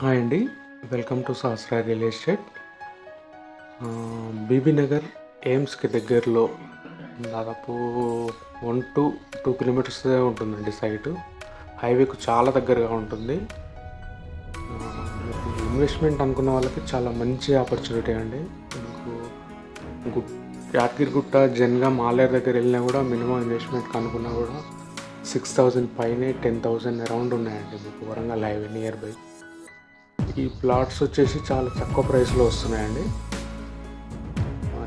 Hi అండి, welcome to Sahasra real estate. BB Nagar ఎయిమ్స్కి దగ్గరలో దాదాపు 1 to 2 కిలోమీటర్స్ ఉంటుందండి సైటు. హైవేకు చాలా దగ్గరగా ఉంటుంది. మీకు ఇన్వెస్ట్మెంట్ అనుకున్న వాళ్ళకి చాలా మంచి ఆపర్చునిటీ అండి. మీకు యాదగిరిగుట్ట, జనగాం, ఆలేరు దగ్గర వెళ్ళినా కూడా మినిమం ఇన్వెస్ట్మెంట్కి అనుకున్నా కూడా 6,000 పైనే 10,000 అరౌండ్ ఉన్నాయండి మీకు వరంగల్ హైవే నియర్ బై. ఈ ప్లాట్స్ వచ్చేసి చాలా తక్కువ ప్రైస్లో వస్తున్నాయండి.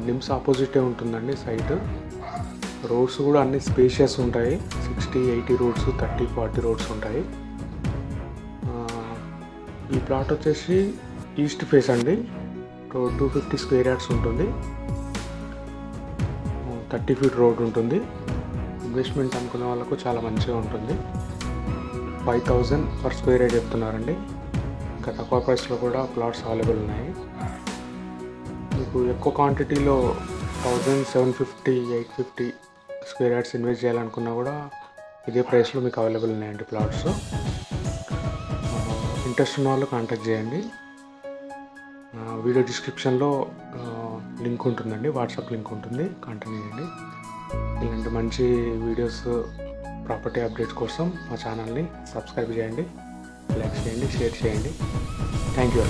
నిమ్స్ ఆపోజిటే ఉంటుందండి సైట్. రోడ్స్ కూడా అన్ని స్పేషియస్ ఉంటాయి. 60-80 రోడ్స్, 30-40 రోడ్స్ ఉంటాయి. ఈ ప్లాట్ వచ్చేసి ఈస్ట్ ఫేస్ అండి. 250 స్క్వేర్ యార్డ్స్ ఉంటుంది. 30 ఫీట్ రోడ్ ఉంటుంది. ఇన్వెస్ట్మెంట్ అనుకునే వాళ్ళకు చాలా మంచిగా ఉంటుంది. 5,000 పర్ స్క్వేర్ యార్డ్ చెప్తున్నారండి. ఇంకా తక్కువ ప్రైస్లో కూడా ప్లాట్స్ అవైలబుల్ ఉన్నాయి. మీకు ఎక్కువ క్వాంటిటీలో 1,750, 850 స్క్వేర్ యార్డ్స్ ఇన్వెస్ట్ చేయాలనుకున్నా కూడా ఇదే ప్రైస్లో మీకు అవైలబుల్ ఉన్నాయండి ప్లాట్స్. ఇంట్రెస్ట్ ఉన్న వాళ్ళు కాంటాక్ట్ చేయండి. వీడియో డిస్క్రిప్షన్లో లింక్ ఉంటుందండి, వాట్సాప్ లింక్ ఉంటుంది, కాంటాక్ట్ చేయండి. ఇలాంటి మంచి వీడియోస్, ప్రాపర్టీ అప్డేట్స్ కోసం మా ఛానల్ని సబ్స్క్రైబ్ చేయండి, లైక్ చేయండి, షేర్ చేయండి. Thank you.